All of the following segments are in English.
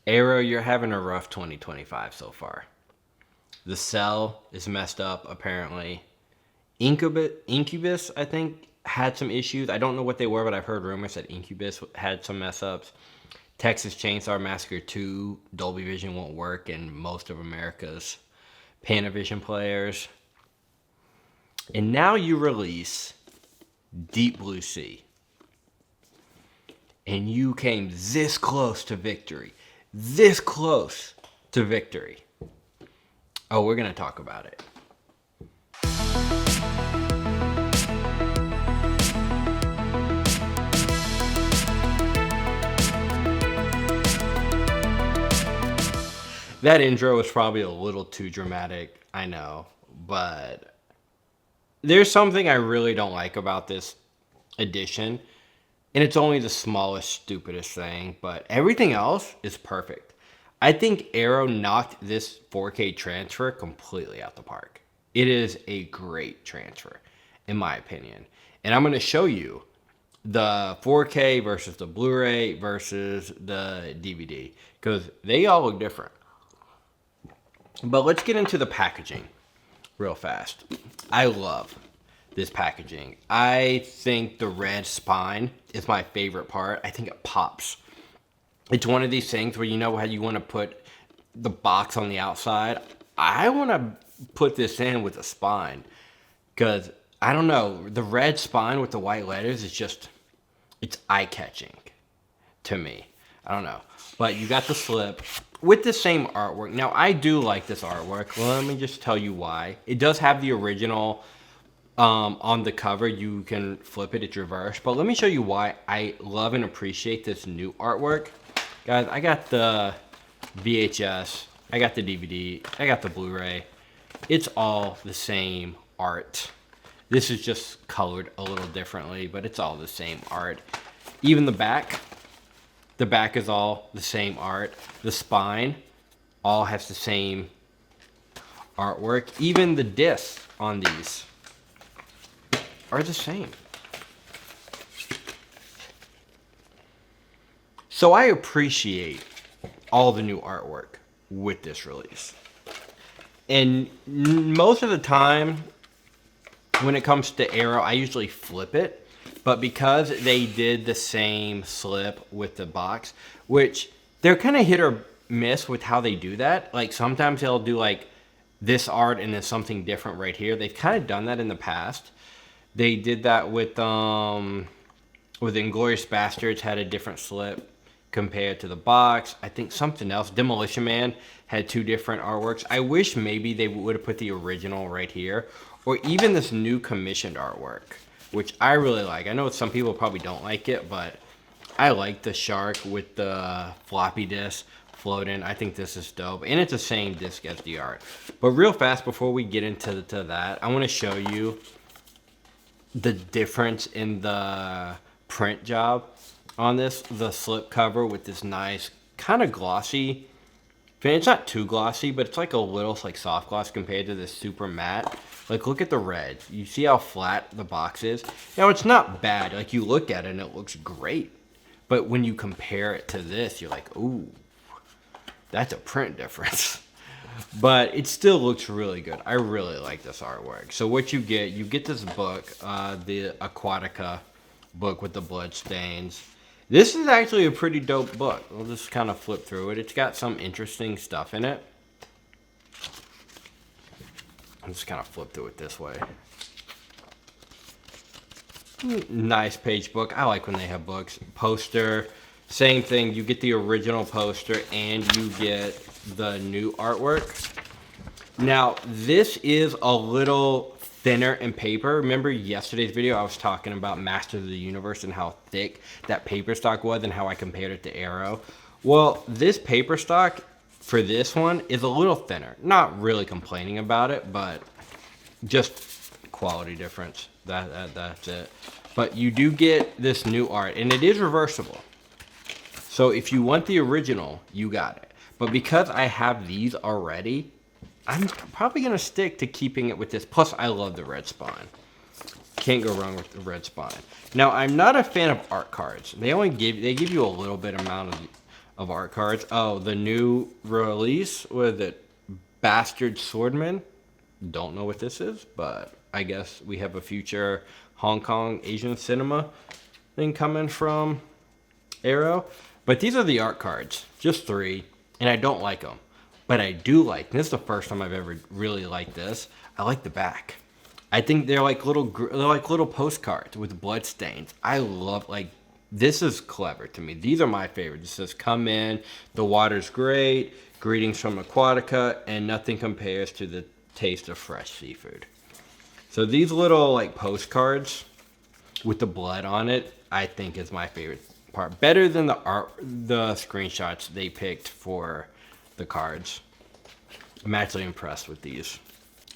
Arrow, you're having a rough 2025 so far. The cell is messed up, apparently. Incubus, I think, had some issues. I don't know what they were, but I've heard rumors that Incubus had some mess ups. Texas Chainsaw Massacre 2, Dolby Vision won't work in most of America's Panavision players. And now you release Deep Blue Sea. And you came this close to victory. This close to victory. Oh, we're going to talk about it. That intro was probably a little too dramatic, I know, but there's something I really don't like about this edition, and it's only the smallest, stupidest thing, but everything else is perfect. I think Arrow knocked this 4K transfer completely out the park. It is a great transfer, in my opinion. And I'm going to show you the 4K versus the Blu-ray versus the DVD, because they all look different. But let's get into the packaging real fast. I love this packaging. I think the red spine is my favorite part. I think it pops. It's one of these things where you know how you want to put the box on the outside. I want to put this in with a spine because, I don't know, the red spine with the white letters is just, it's eye-catching to me. I don't know. But you got the slip with the same artwork. Now, I do like this artwork. Well, let me just tell you why. It does have the original on the cover. You can flip it, it's reversed. But let me show you why I love and appreciate this new artwork. Guys, I got the VHS, I got the DVD, I got the Blu-ray. It's all the same art. This is just colored a little differently, but it's all the same art. Even the back is all the same art. The spine all has the same artwork. Even the discs on these are the same. So I appreciate all the new artwork with this release. And most of the time, when it comes to Arrow, I usually flip it. But because they did the same slip with the box, which they're kind of hit or miss with how they do that. Like sometimes they'll do like this art and then something different right here. They've kind of done that in the past. They did that with Inglourious Bastards, had a different slip compared to the box. I think something else, Demolition Man, had two different artworks. I wish maybe they would have put the original right here, or even this new commissioned artwork, which I really like. I know some people probably don't like it, but I like the shark with the floppy disk floating. I think this is dope, and it's the same disc as the art. But real fast, before we get into that, I want to show you the difference in the print job on this. The slip cover with this nice, kind of glossy finish. It's not too glossy, but it's like a little like soft gloss compared to this super matte. Like, look at the red. You see how flat the box is? Now, it's not bad. Like, you look at it and it looks great. But when you compare it to this, you're like, ooh, that's a print difference. But it still looks really good. I really like this artwork. So what you get this book, the Aquatica book with the blood stains. This is actually a pretty dope book. We'll just kind of flip through it. It's got some interesting stuff in it. I'll just kind of flip through it this way. Nice page book. I like when they have books. Poster, same thing. You get the original poster and you get the new artwork. Now, this is a little thinner in paper. Remember yesterday's video I was talking about Masters of the Universe and how thick that paper stock was and how I compared it to Arrow? Well, this paper stock for this one is a little thinner. Not really complaining about it, but just quality difference. That's it. But you do get this new art, and it is reversible. So if you want the original, you got it. But because I have these already, I'm probably going to stick to keeping it with this. Plus, I love the red spine. Can't go wrong with the red spine. Now, I'm not a fan of art cards. They give you a little bit amount of art cards. Oh, the new release with it, Bastard Swordman. Don't know what this is, but I guess we have a future Hong Kong Asian cinema thing coming from Arrow. But these are the art cards, just 3, and I don't like them. But I do like, this is the first time I've ever really liked this, I like the back. I think they're like little postcards with blood stains. I love, like, this is clever to me. These are my favorites. It says, come in, the water's great, greetings from Aquatica, and nothing compares to the taste of fresh seafood. So these little like postcards with the blood on it, I think is my favorite part. Better than the screenshots they picked for the cards. I'm actually impressed with these.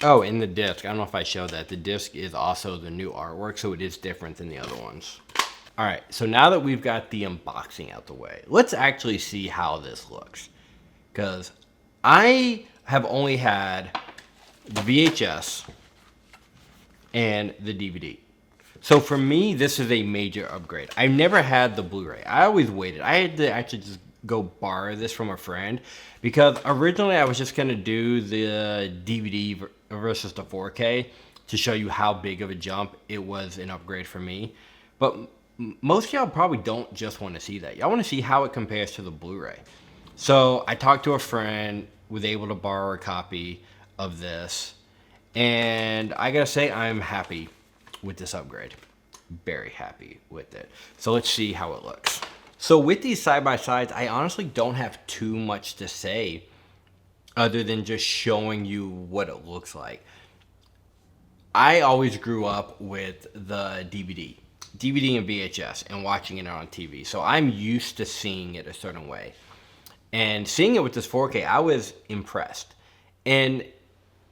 Oh, in the disc, I don't know if I showed that. The disc is also the new artwork, so it is different than the other ones. All right, so now that we've got the unboxing out the way, let's actually see how this looks. Because I have only had the VHS and the DVD. So for me, this is a major upgrade. I've never had the Blu-ray. I always waited. I had to actually just go borrow this from a friend because originally I was just going to do the DVD versus the 4K to show you how big of a jump it was an upgrade for me. But most of y'all probably don't just want to see that. Y'all want to see how it compares to the Blu-ray. So I talked to a friend, was able to borrow a copy of this, and I gotta say I'm happy with this upgrade. Very happy with it. So let's see how it looks. So with these side-by-sides, I honestly don't have too much to say other than just showing you what it looks like. I always grew up with the DVD and VHS and watching it on TV. So I'm used to seeing it a certain way. And seeing it with this 4K, I was impressed. And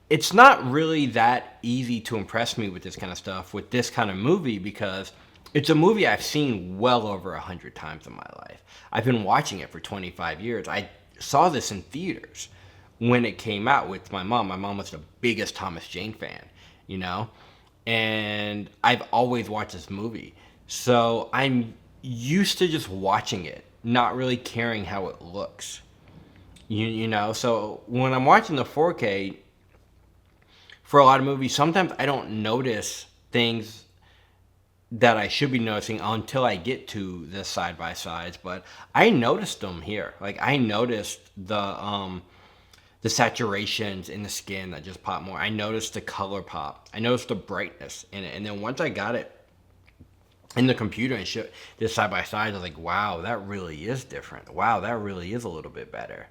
it's not really that easy to impress me with this kind of stuff, with this kind of movie, because it's a movie I've seen well over 100 times in my life. I've been watching it for 25 years. I saw this in theaters when it came out with my mom. My mom was the biggest Thomas Jane fan, you know? And I've always watched this movie. So I'm used to just watching it, not really caring how it looks. You know? So when I'm watching the 4K, for a lot of movies, sometimes I don't notice things that I should be noticing until I get to the side-by-sides, but I noticed them here. Like, I noticed the saturations in the skin that just pop more. I noticed the color pop. I noticed the brightness in it. And then once I got it in the computer and showed this side-by-side, I was like, wow, that really is different. Wow, that really is a little bit better.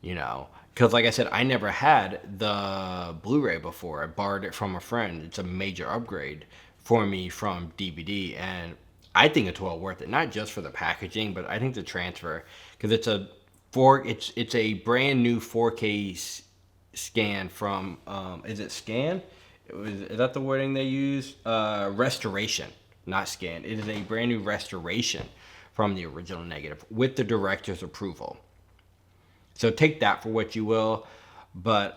You know? Because like I said, I never had the Blu-ray before. I borrowed it from a friend. It's a major upgrade for me from DVD, and I think it's well worth it. Not just for the packaging, but I think the transfer, because it's a brand new 4K scan from is it scan? Is that the wording they use? Restoration, not scan. It is a brand new restoration from the original negative with the director's approval. So take that for what you will. But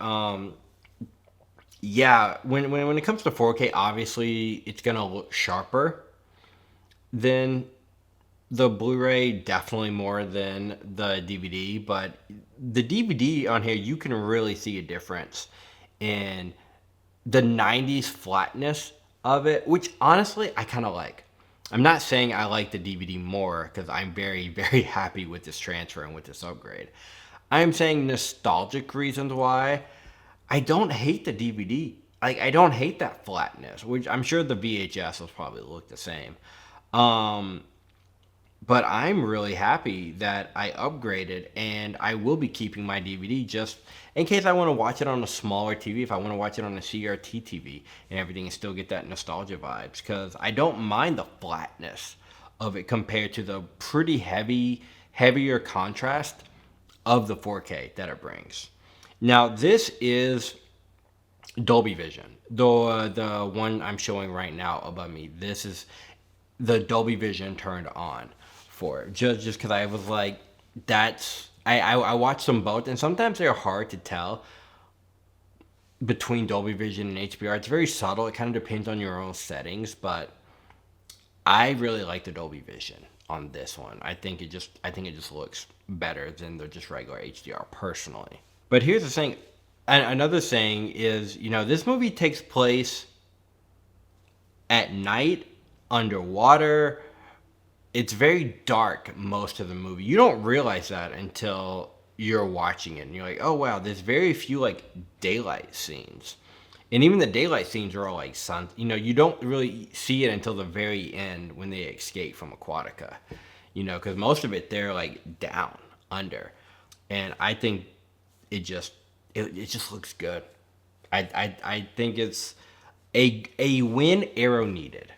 yeah, when it comes to 4K, obviously it's gonna look sharper than the Blu-ray, definitely more than the DVD. But the DVD on here, you can really see a difference in the 90s flatness of it, which honestly I kind of like. I'm not saying I like the DVD more, because I'm very, very happy with this transfer and with this upgrade. I'm saying nostalgic reasons why I don't hate the DVD. Like, I don't hate that flatness, which I'm sure the VHS will probably look the same. But I'm really happy that I upgraded, and I will be keeping my DVD just in case I want to watch it on a smaller TV, if I want to watch it on a CRT TV and everything, and still get that nostalgia vibes, because I don't mind the flatness of it compared to the pretty heavier contrast of the 4K that it brings. Now, this is Dolby Vision. The one I'm showing right now above me, this is the Dolby Vision turned on for it. Just because I was like, I watched them both, and sometimes they're hard to tell between Dolby Vision and HDR. It's very subtle. It kind of depends on your own settings, but I really like the Dolby Vision. on this one. I think it just looks better than the just regular HDR personally. But here's the thing. Another thing is, this movie takes place at night, underwater. It's very dark most of the movie. You don't realize that until you're watching it. And you're like, oh, wow, there's very few, like, daylight scenes. And even the daylight scenes are all, like, sun. You don't really see it until the very end when they escape from Aquatica. Because most of it, they're, like, down, under. And I think it just looks good. I think it's a win Arrow needed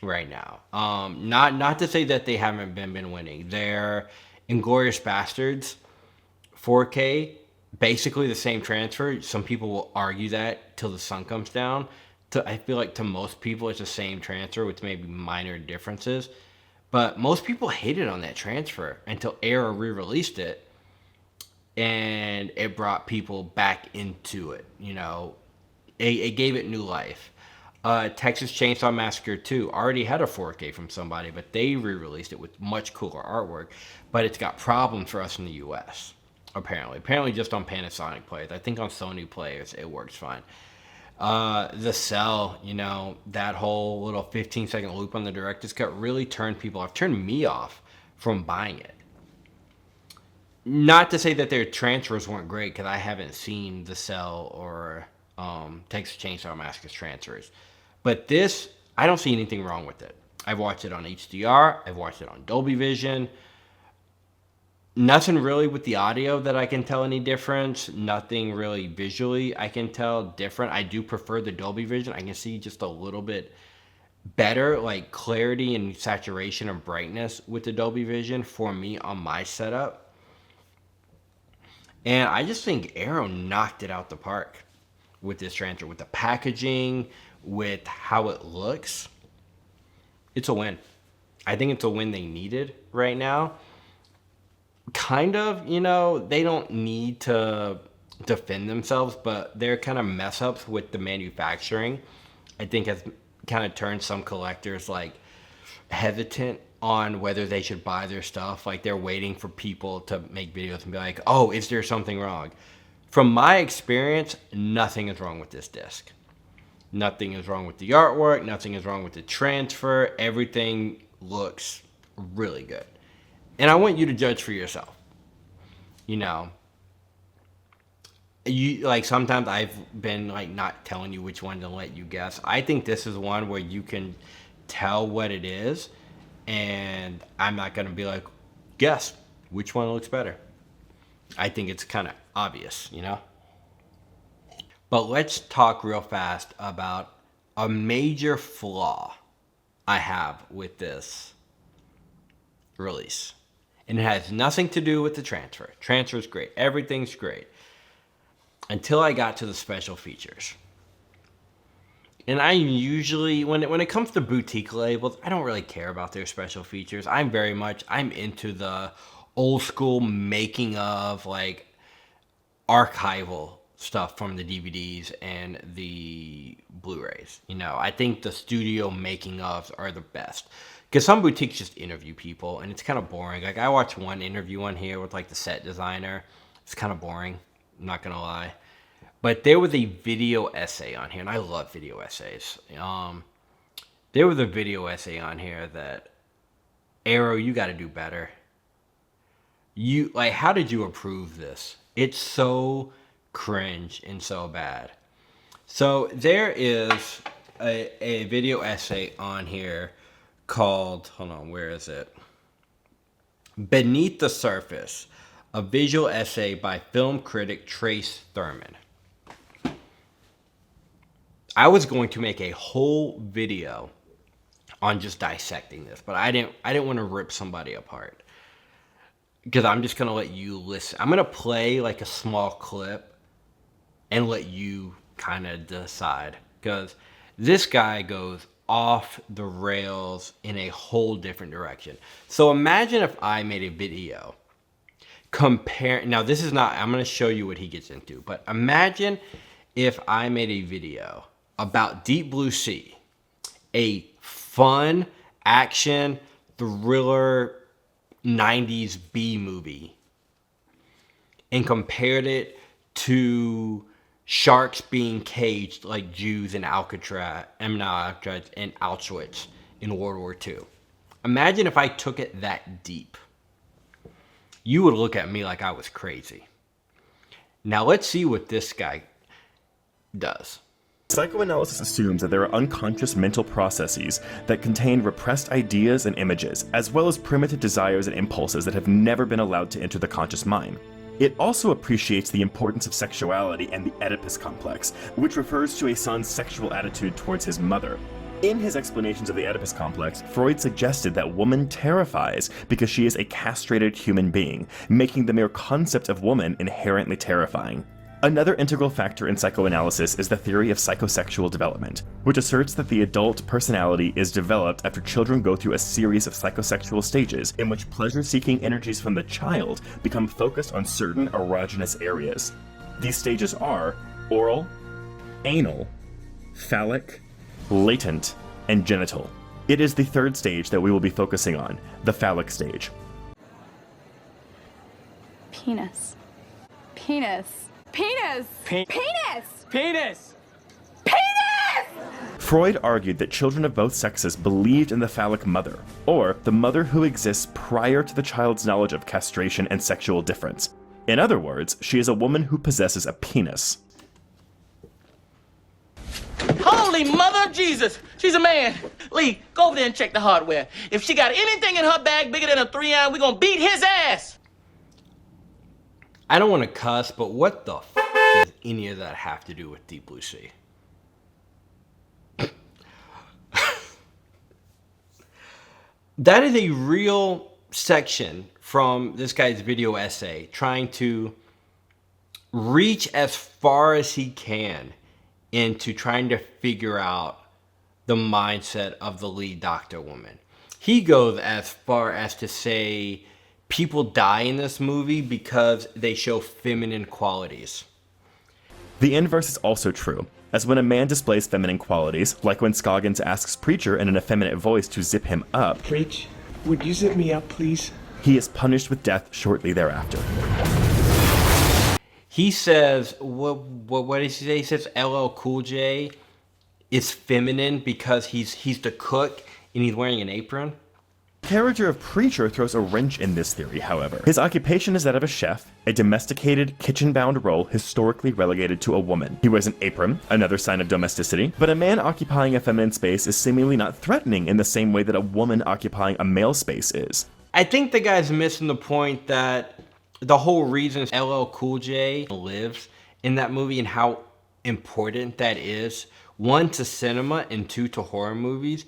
right now. Not to say that they haven't been winning. They're Inglourious Bastards 4K, basically the same transfer. Some people will argue that till the sun comes down. I feel like to most people it's the same transfer with maybe minor differences. But most people hated on that transfer until Arrow re-released it. And it brought people back into it, It gave it new life. Texas Chainsaw Massacre 2 already had a 4K from somebody, but they re-released it with much cooler artwork. But it's got problems for us in the U.S., apparently just on Panasonic players. I think on Sony players it works fine. The Cell, that whole little 15-second loop on the director's cut really turned people off, turned me off from buying it. Not to say that their transfers weren't great, because I haven't seen The Cell or Texas Chainsaw Massacre's transfers. But this, I don't see anything wrong with it. I've watched it on HDR. I've watched it on Dolby Vision. Nothing really with the audio that I can tell any difference. Nothing really visually I can tell different. I do prefer the Dolby Vision. I can see just a little bit better, like clarity and saturation and brightness with the Dolby Vision for me on my setup. And I just think Arrow knocked it out the park with this transfer, with the packaging, with how it looks. It's a win. I think it's a win they needed right now. Kind of, they don't need to defend themselves, but their kind of mess ups with the manufacturing, I think has kind of turned some collectors like hesitant on whether they should buy their stuff. Like they're waiting for people to make videos and be like, oh, is there something wrong? From my experience, nothing is wrong with this disc. Nothing is wrong with the artwork. Nothing is wrong with the transfer. Everything looks really good. And I want you to judge for yourself. Sometimes I've been like not telling you which one to let you guess. I think this is one where you can tell what it is, and I'm not going to be like, guess which one looks better. I think it's kind of obvious, But let's talk real fast about a major flaw I have with this release. And it has nothing to do with the transfer. Transfer's great. Everything's great. Until I got to the special features. And I usually, when it comes to boutique labels, I don't really care about their special features. I'm into the old school making of, like, archival stuff from the DVDs and the Blu-rays. I think the studio making ofs are the best. Because some boutiques just interview people, and it's kind of boring. Like, I watched one interview on here with, like, the set designer. It's kind of boring. I'm not going to lie. But there was a video essay on here, and I love video essays. There was a video essay on here that, Arrow, you got to do better. How did you approve this? It's so cringe and so bad. So there is a video essay on here called, hold on, where is it? Beneath the Surface, a visual essay by film critic Trace Thurman. I was going to make a whole video on just dissecting this, but I didn't want to rip somebody apart. Because I'm just going to let you listen. I'm going to play like a small clip and let you kind of decide. Because this guy goes off the rails in a whole different direction. So imagine if I made a video now this is not, I'm going to show you what he gets into, but imagine if I made a video about Deep Blue Sea, a fun action thriller 90s B movie and compared it to sharks being caged like Jews in Alcatraz, and Auschwitz in World War II. Imagine if I took it that deep. You would look at me like I was crazy. Now let's see what this guy does. Psychoanalysis assumes that there are unconscious mental processes that contain repressed ideas and images, as well as primitive desires and impulses that have never been allowed to enter the conscious mind. It also appreciates the importance of sexuality and the Oedipus complex, which refers to a son's sexual attitude towards his mother. In his explanations of the Oedipus complex, Freud suggested that woman terrifies because she is a castrated human being, making the mere concept of woman inherently terrifying. Another integral factor in psychoanalysis is the theory of psychosexual development, which asserts that the adult personality is developed after children go through a series of psychosexual stages in which pleasure-seeking energies from the child become focused on certain erogenous areas. These stages are oral, anal, phallic, latent, and genital. It is the third stage that we will be focusing on, the phallic stage. Penis. Penis. Penis! Penis! Penis! Penis! Freud argued that children of both sexes believed in the phallic mother, or the mother who exists prior to the child's knowledge of castration and sexual difference. In other words, she is a woman who possesses a penis. Holy mother of Jesus! She's a man. Lee, go over there and check the hardware. If she got anything in her bag bigger than a 3-iron, we're gonna beat his ass! I don't want to cuss, but what the does any of that have to do with Deep Blue Sea? That is a real section from this guy's video essay trying to reach as far as he can into trying to figure out the mindset of the lead doctor woman. He goes as far as to say people die in this movie because they show feminine qualities. The inverse is also true, as when a man displays feminine qualities, like when Scoggins asks Preacher in an effeminate voice to zip him up, Preach, would you zip me up, please? he is punished with death shortly thereafter. He says, what did he say? He says LL Cool J is feminine because he's the cook and he's wearing an apron. The character of Preacher throws a wrench in this theory, however. His occupation is that of a chef, a domesticated, kitchen-bound role historically relegated to a woman. He wears an apron, another sign of domesticity, but a man occupying a feminine space is seemingly not threatening in the same way that a woman occupying a male space is. I think the guy's missing the point that the whole reason LL Cool J lives in that movie and how important that is, one, to cinema and two, to horror movies,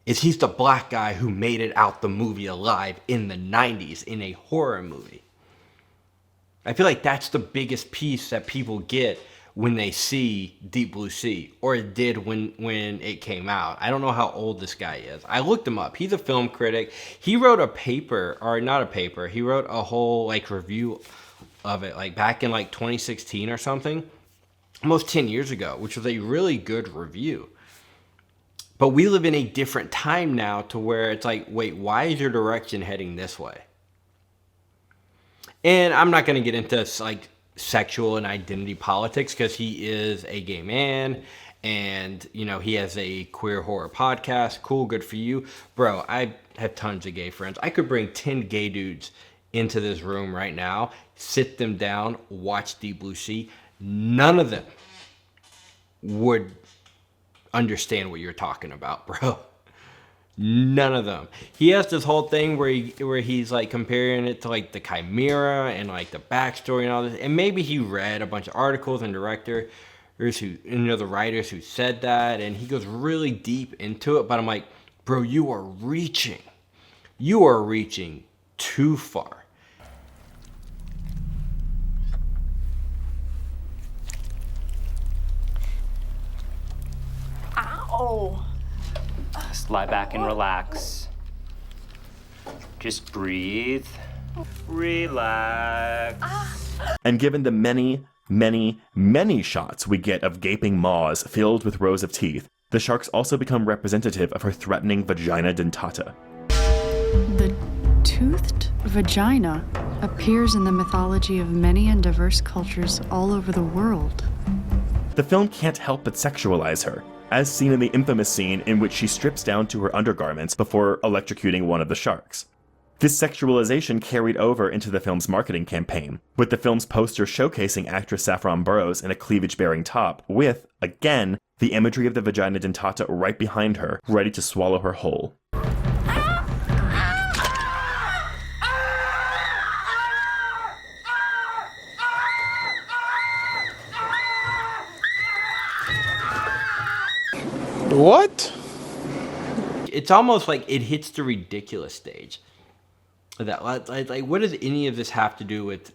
is he's the black guy who made it out the movie alive in the 90s in a horror movie. I feel like that's the biggest piece that people get when they see Deep Blue Sea, or it did when it came out. I don't know how old this guy is. I looked him up. He's a film critic. He wrote a paper, or not a paper, he wrote a whole review of it back in 2016 or something, almost 10 years ago, which was a really good review. But we live in a different time now to where it's wait, why is your direction heading this way? And I'm not going to get into sexual and identity politics because he is a gay man and, he has a queer horror podcast. Cool, good for you. Bro, I have tons of gay friends. I could bring 10 gay dudes into this room right now, sit them down, watch Deep Blue Sea. None of them would understand what you're talking about, bro. None of them. He has this whole thing where he's comparing it to the Chimera and the backstory and all this. And maybe he read a bunch of articles and directors the writers who said that, and he goes really deep into it. But I'm like, bro, you are reaching too far. Ow! Just lie back and relax. Just breathe. Relax. And given the many, many, many shots we get of gaping maws filled with rows of teeth, the sharks also become representative of her threatening vagina dentata. toothed vagina appears in the mythology of many and diverse cultures all over the world. The film can't help but sexualize her, as seen in the infamous scene in which she strips down to her undergarments before electrocuting one of the sharks. This sexualization carried over into the film's marketing campaign, with the film's poster showcasing actress Saffron Burrows in a cleavage-bearing top, with, again, the imagery of the vagina dentata right behind her, ready to swallow her whole. What? It's almost like it hits the ridiculous stage. That like what does any of this have to do with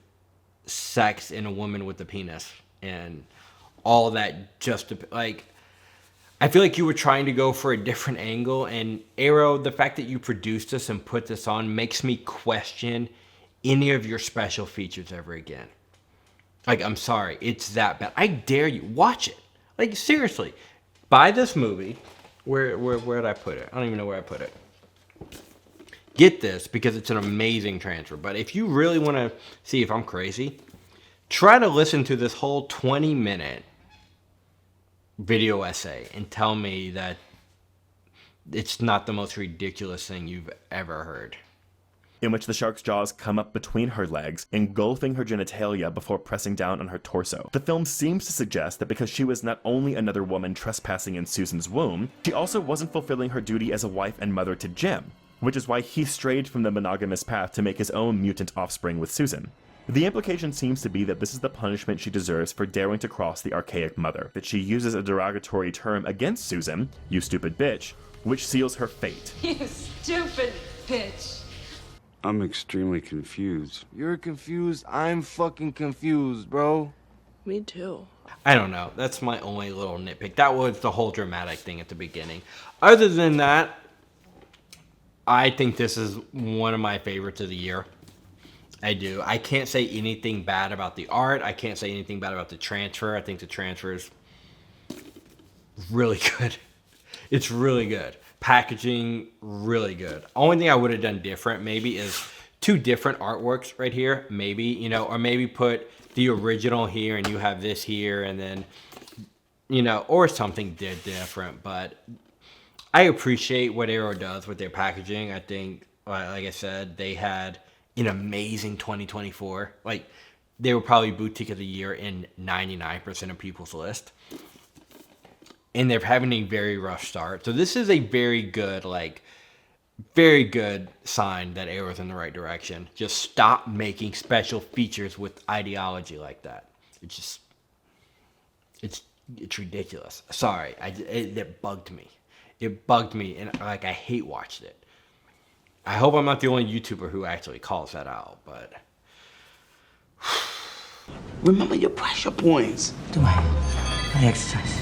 sex in a woman with a penis and all that? Just to, like, I feel like you were trying to go for a different angle, and Arrow, the fact that you produced this and put this on makes me question any of your special features ever again. Like, I'm sorry, it's that bad. I dare you, watch it. Like, seriously, buy this movie. Where did I put it? I don't even know where I put it. Get this, because it's an amazing transfer. But if you really want to see if I'm crazy, try to listen to this whole 20-minute video essay and tell me that it's not the most ridiculous thing you've ever heard. In which the shark's jaws come up between her legs, engulfing her genitalia before pressing down on her torso. The film seems to suggest that because she was not only another woman trespassing in Susan's womb, she also wasn't fulfilling her duty as a wife and mother to Jim, which is why he strayed from the monogamous path to make his own mutant offspring with Susan. The implication seems to be that this is the punishment she deserves for daring to cross the archaic mother, that she uses a derogatory term against Susan, "you stupid bitch," which seals her fate. You stupid bitch. I'm extremely confused. You're confused? I'm fucking confused, bro. Me too. I don't know. That's my only little nitpick. That was the whole dramatic thing at the beginning. Other than that, I think this is one of my favorites of the year. I do. I can't say anything bad about the art. I can't say anything bad about the transfer. I think the transfer is really good. It's really good. Packaging, really good. Only thing I would have done different maybe is 2 different artworks right here. Maybe, you know, or maybe put the original here and you have this here and then, you know, or something different. But I appreciate what Arrow does with their packaging. I think, like I said, they had an amazing 2024. Like, they were probably Boutique of the Year in 99% of people's list. And they're having a very rough start. So this is a very good, very good sign that Arrow's in the right direction. Just stop making special features with ideology like that. It's just, it's ridiculous. Sorry, it bugged me. It bugged me, and I hate watched it. I hope I'm not the only YouTuber who actually calls that out, but Remember your pressure points. Do I exercise?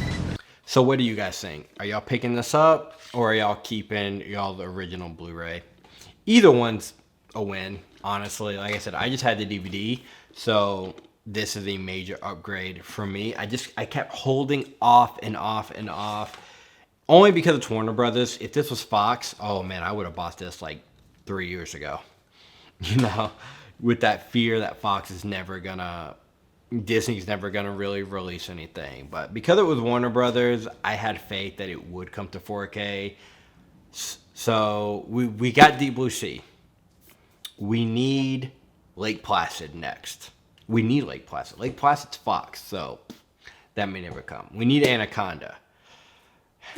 So what do you guys think? Are y'all picking this up, or are y'all keeping y'all the original Blu-ray? Either one's a win, honestly. Like I said, I just had the DVD, so this is a major upgrade for me. I kept holding off and off and off, only because it's Warner Brothers. If this was Fox, oh man, I would have bought this like 3 years ago. You know, with that fear that Fox is never gonna, Disney's never gonna really release anything. But because it was Warner Brothers, I had faith that it would come to 4K. So we got Deep Blue Sea. We need Lake Placid next. We need Lake Placid. Lake Placid's Fox, so that may never come. We need Anaconda.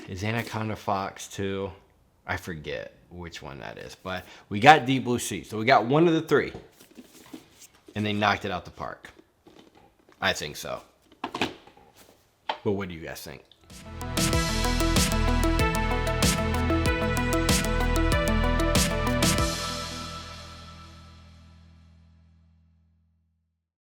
Is Anaconda Fox too? I forget which one that is. But we got Deep Blue Sea. So we got one of the 3. And they knocked it out the park. I think so. But what do you guys think?